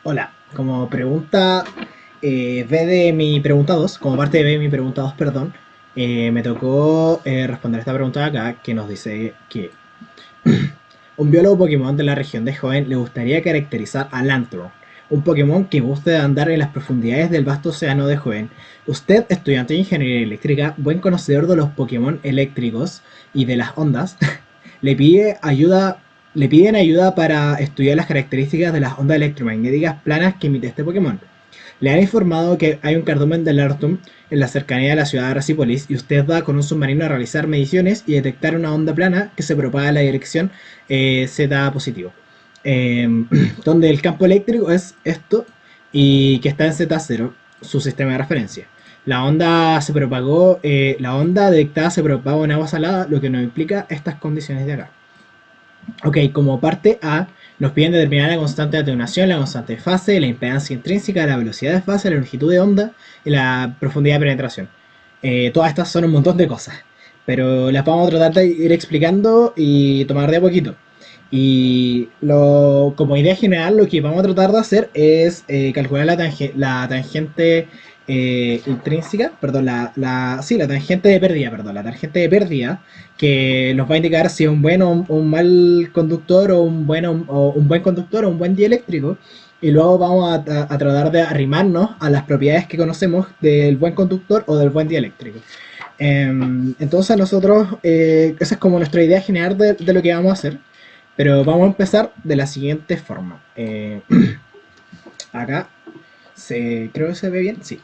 Hola, como pregunta B de mi pregunta 2, como parte de B de mi pregunta 2, perdón, me tocó responder esta pregunta de acá que nos dice que un biólogo Pokémon de la región de Joven le gustaría caracterizar a Lanturn, un Pokémon que gusta de andar en las profundidades del vasto océano de Joven. Usted, estudiante de ingeniería eléctrica, buen conocedor de los Pokémon eléctricos y de las ondas, le pide ayuda le piden ayuda para estudiar las características de las ondas electromagnéticas planas que emite este Pokémon. Le han informado que hay un cardumen de Lartum en la cercanía de la ciudad de Rasipolis y usted va con un submarino a realizar mediciones y detectar una onda plana que se propaga en la dirección Z positivo. Eh, donde el campo eléctrico es esto y que está en Z0, su sistema de referencia. La onda detectada se propagó en agua salada, lo que nos implica estas condiciones de acá. Ok, como parte A, nos piden determinar la constante de atenuación, la constante de fase, la impedancia intrínseca, la velocidad de fase, la longitud de onda y la profundidad de penetración. Todas estas son un montón de cosas, pero las vamos a tratar de ir explicando y tomar de a poquito. Como idea general, lo que vamos a tratar de hacer es calcular la tangente intrínseca, perdón, sí, la tangente de pérdida, perdón, la tangente de pérdida que nos va a indicar si es un buen o un mal conductor o un buen conductor o un buen dieléctrico. Y luego vamos a tratar de arrimarnos a las propiedades que conocemos del buen conductor o del buen dieléctrico. Entonces esa es como nuestra idea general de lo que vamos a hacer. Pero vamos a empezar de la siguiente forma. Acá creo que se ve bien, sí.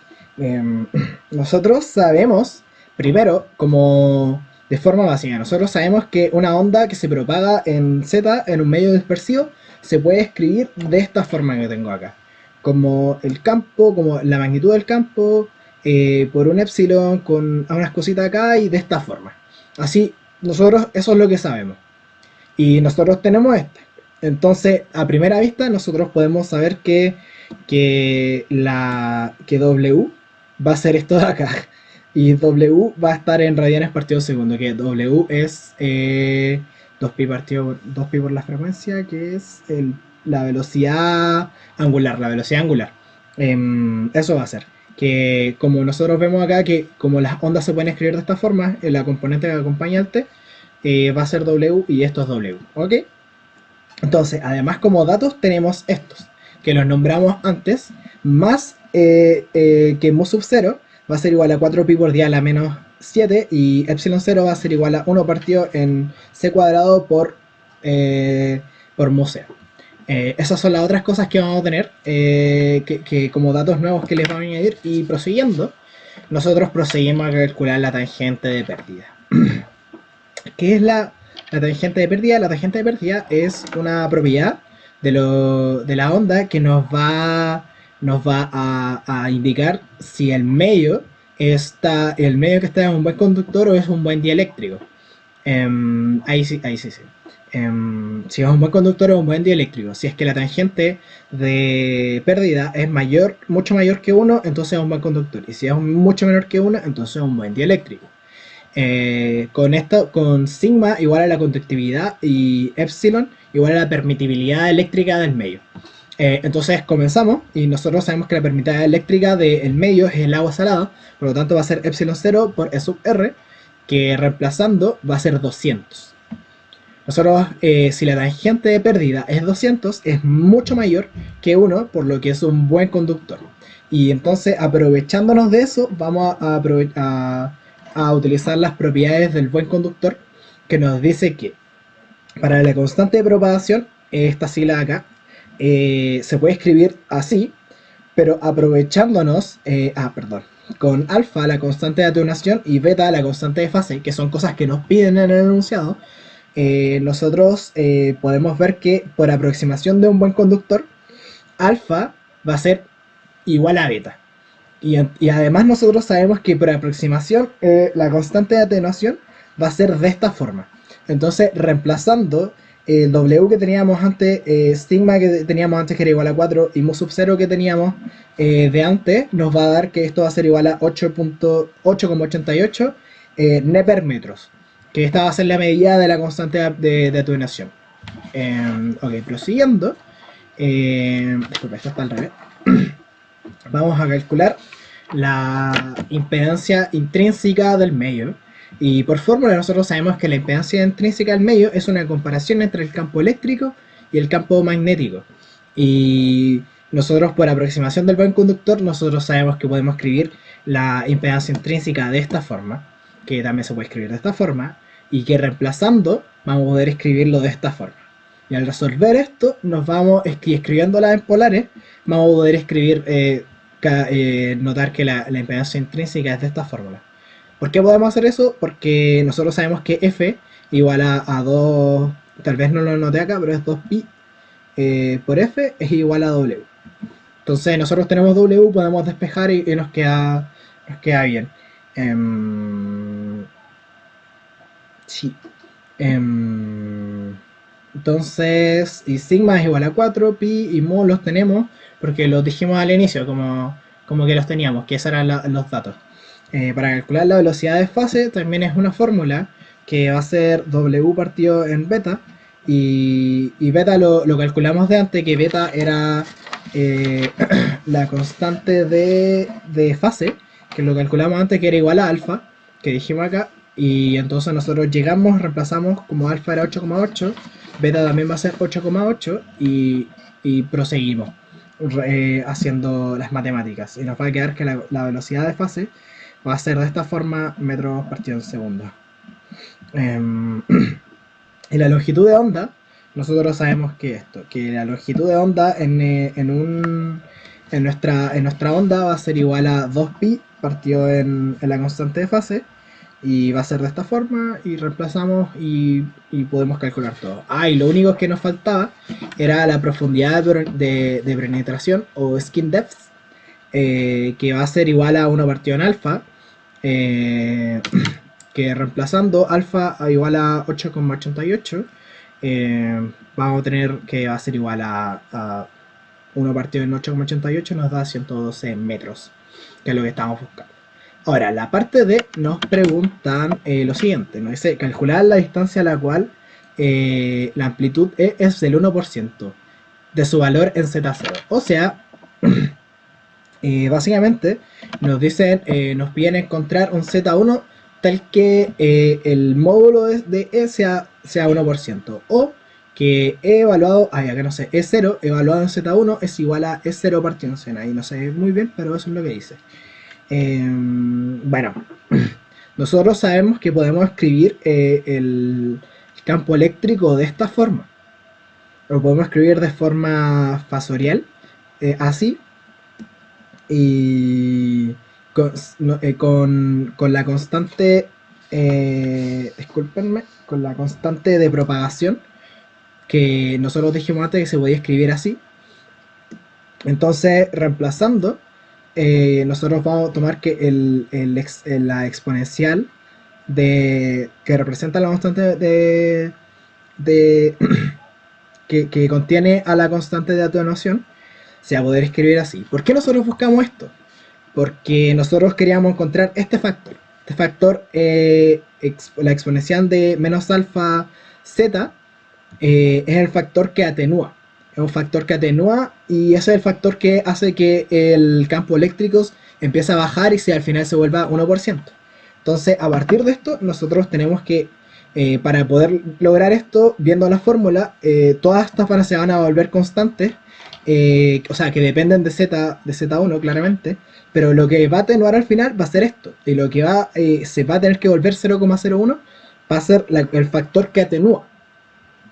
Nosotros sabemos, primero, como de forma básica, nosotros sabemos que una onda que se propaga en Z, en un medio dispersivo, se puede escribir de esta forma que tengo acá. Como el campo, como la magnitud del campo, por un epsilon con unas cositas acá y de esta forma. Así, nosotros eso es lo que sabemos. Y nosotros tenemos este. Entonces, a primera vista, nosotros podemos saber que W va a ser esto de acá. Y W va a estar en radianes partido segundo, que W es 2pi por la frecuencia, que es la velocidad angular, eso va a ser. Que como nosotros vemos acá, que como las ondas se pueden escribir de esta forma, en la componente que acompaña al T, va a ser W y esto es W, ¿ok? Entonces, además como datos tenemos estos, que los nombramos antes, más que mu sub 0 va a ser igual a 4pi por día a la menos 7 y epsilon 0 va a ser igual a 1 partido en c cuadrado por mu 0. Esas son las otras cosas que vamos a tener, que como datos nuevos que les vamos a añadir y prosiguiendo, nosotros proseguimos a calcular la tangente de pérdida. ¿Qué es la tangente de pérdida? La tangente de pérdida es una propiedad de la onda que nos va a indicar si el medio que está en un buen conductor o es un buen dieléctrico. Ahí sí. Si es un buen conductor o un buen dieléctrico. Si es que la tangente de pérdida es mucho mayor que uno, entonces es un buen conductor. Y si es mucho menor que uno, entonces es un buen dieléctrico. Con sigma igual a la conductividad y epsilon igual a la permitibilidad eléctrica del medio. Entonces comenzamos y nosotros sabemos que la permitibilidad eléctrica del medio es el agua salada, por lo tanto va a ser epsilon 0 por E sub R, que reemplazando va a ser 200. Nosotros, si la tangente de pérdida es 200, es mucho mayor que 1, por lo que es un buen conductor. Y entonces, aprovechándonos de eso, vamos a utilizar las propiedades del buen conductor, que nos dice que para la constante de propagación, esta sigla acá, se puede escribir así, pero aprovechándonos, perdón, con alfa la constante de atenuación y beta la constante de fase, que son cosas que nos piden en el enunciado, nosotros podemos ver que por aproximación de un buen conductor, alfa va a ser igual a beta. Y además nosotros sabemos que por aproximación la constante de atenuación va a ser de esta forma. Entonces, reemplazando el W que teníamos antes, sigma que teníamos antes que era igual a 4 y mu sub 0 que teníamos de antes, nos va a dar que esto va a ser igual a 8,88 Neper metros. Que esta va a ser la medida de la constante de atenuación. Ok, prosiguiendo. Disculpe, esto está al revés. Vamos a calcular la impedancia intrínseca del medio. Y por fórmula nosotros sabemos que la impedancia intrínseca del medio es una comparación entre el campo eléctrico y el campo magnético. Y nosotros, por aproximación del buen conductor, nosotros sabemos que podemos escribir la impedancia intrínseca de esta forma, que también se puede escribir de esta forma, y que reemplazando vamos a poder escribirlo de esta forma. Y al resolver esto, nos vamos escribiéndolas en polares, vamos a poder escribir, notar que la impedancia intrínseca es de esta fórmula. ¿Por qué podemos hacer eso? Porque nosotros sabemos que F igual a 2, tal vez no lo noté acá, pero es 2pi por F es igual a W. Entonces nosotros tenemos W, podemos despejar y nos queda bien. Sí. Entonces, y sigma es igual a 4, pi y mu los tenemos porque los dijimos al inicio, como que los teníamos, que esos eran los datos. Para calcular la velocidad de fase también es una fórmula que va a ser W partido en beta, y beta lo calculamos de antes, que beta era la constante de fase, que lo calculamos antes, que era igual a alfa, que dijimos acá, y entonces nosotros llegamos, reemplazamos, como alfa era 8,8, beta también va a ser 8,8 y proseguimos haciendo las matemáticas. Y nos va a quedar que la velocidad de fase va a ser de esta forma, metros partido en segundo. Y la longitud de onda, nosotros sabemos que la longitud de onda en nuestra onda va a ser igual a 2pi partido en la constante de fase, y va a ser de esta forma, y reemplazamos y podemos calcular todo. Y lo único que nos faltaba era la profundidad de penetración, o skin depth, que va a ser igual a 1 partido en alfa, que reemplazando alfa igual a 8,88, vamos a tener que va a ser igual a 1 partido en 8,88, nos da 112 metros, que es lo que estamos buscando. Ahora, la parte D nos preguntan lo siguiente, nos dice calcular la distancia a la cual la amplitud E es del 1% de su valor en Z0. O sea, básicamente nos dicen, nos piden encontrar un Z1 tal que el módulo de E sea 1%, o que E evaluado, acá no sé, E0 evaluado en Z1 es igual a E0 partido en Z. Ahí no sé muy bien, pero eso es lo que dice. Bueno, nosotros sabemos que podemos escribir el campo eléctrico de esta forma. Lo podemos escribir de forma fasorial, así, y con la constante, discúlpenme, con la constante de propagación que nosotros dijimos antes que se podía escribir así. Entonces, reemplazando, nosotros vamos a tomar que la exponencial que representa la constante que contiene a la constante de atenuación, se va a poder escribir así. ¿Por qué nosotros buscamos esto? Porque nosotros queríamos encontrar este factor. Este factor, la exponencial de menos alfa z, es el factor que atenúa. Es un factor que atenúa, y ese es el factor que hace que el campo eléctrico empiece a bajar y al final se vuelva 1%. Entonces, a partir de esto, nosotros tenemos que, para poder lograr esto, viendo la fórmula, todas estas se van a volver constantes, o sea, que dependen de Z1 claramente, pero lo que va a atenuar al final va a ser esto, y lo que se va a tener que volver 0,01 va a ser el factor que atenúa.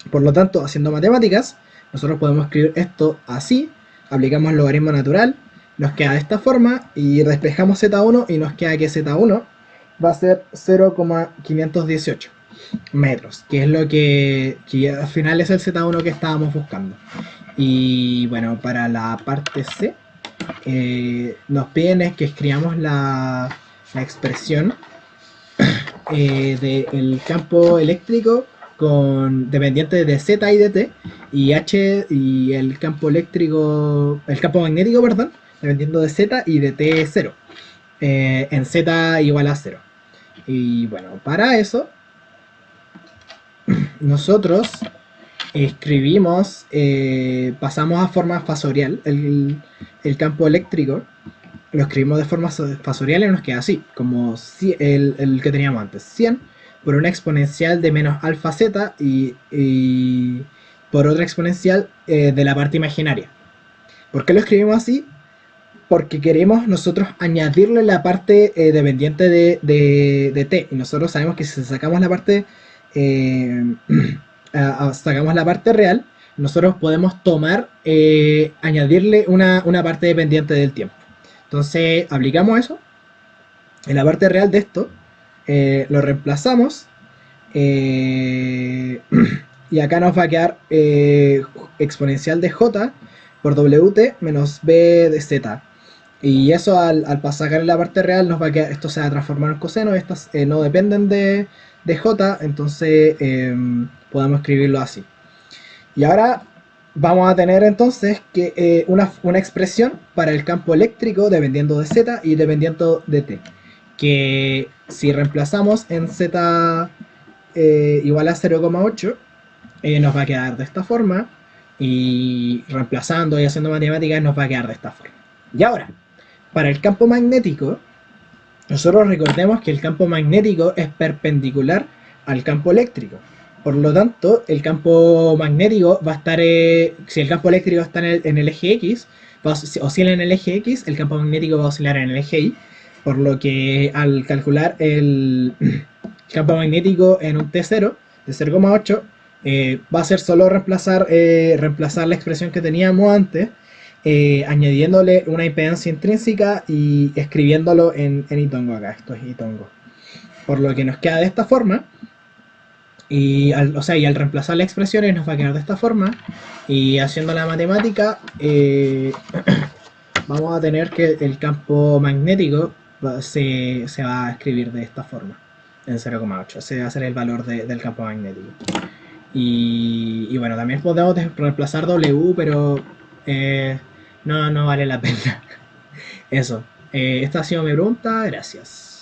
Por lo tanto, haciendo matemáticas, nosotros podemos escribir esto así, aplicamos el logaritmo natural, nos queda de esta forma, y despejamos Z1 y nos queda que Z1 va a ser 0,518 metros, que es lo que al final es el Z1 que estábamos buscando. Y bueno, para la parte C, nos piden que escribamos la expresión del campo eléctrico dependiente de Z y de T, y H, y el campo magnético, perdón, dependiendo de Z y de T 0, en Z igual a 0. Y bueno, para eso nosotros escribimos, pasamos a forma fasorial el campo eléctrico, lo escribimos de forma fasorial y nos queda así, como el que teníamos antes, 100 por una exponencial de menos alfa z y por otra exponencial de la parte imaginaria. ¿Por qué lo escribimos así? Porque queremos nosotros añadirle la parte dependiente de t, y nosotros sabemos que si sacamos la parte eh, sacamos la parte real, nosotros podemos tomar, añadirle una parte dependiente del tiempo. Entonces aplicamos eso en la parte real de esto, lo reemplazamos, eh, y acá nos va a quedar exponencial de j por wt menos b de z. Y eso al pasar en la parte real nos va a quedar, esto se va a transformar en coseno, estas no dependen de j, entonces podemos escribirlo así. Y ahora vamos a tener entonces que una expresión para el campo eléctrico dependiendo de z y dependiendo de t. Que si reemplazamos en z igual a 0,8, nos va a quedar de esta forma. Y reemplazando y haciendo matemáticas nos va a quedar de esta forma. Y ahora, para el campo magnético, nosotros recordemos que el campo magnético es perpendicular al campo eléctrico. Por lo tanto, el campo magnético va a estar, si el campo eléctrico está en el eje X, oscila en el eje X, el campo magnético va a oscilar en el eje Y, por lo que al calcular el campo magnético en un T0 de 0,8, va a ser solo reemplazar la expresión que teníamos antes, añadiéndole una impedancia intrínseca y escribiéndolo en Itongo acá. Esto es Itongo. Por lo que nos queda de esta forma. Y al reemplazar las expresiones nos va a quedar de esta forma. Y haciendo la matemática, vamos a tener que el campo magnético se va a escribir de esta forma, en 0,8. Ese va a ser el valor del campo magnético. Y bueno, también podemos reemplazar W, pero no vale la pena. Eso. Esta ha sido mi pregunta. Gracias.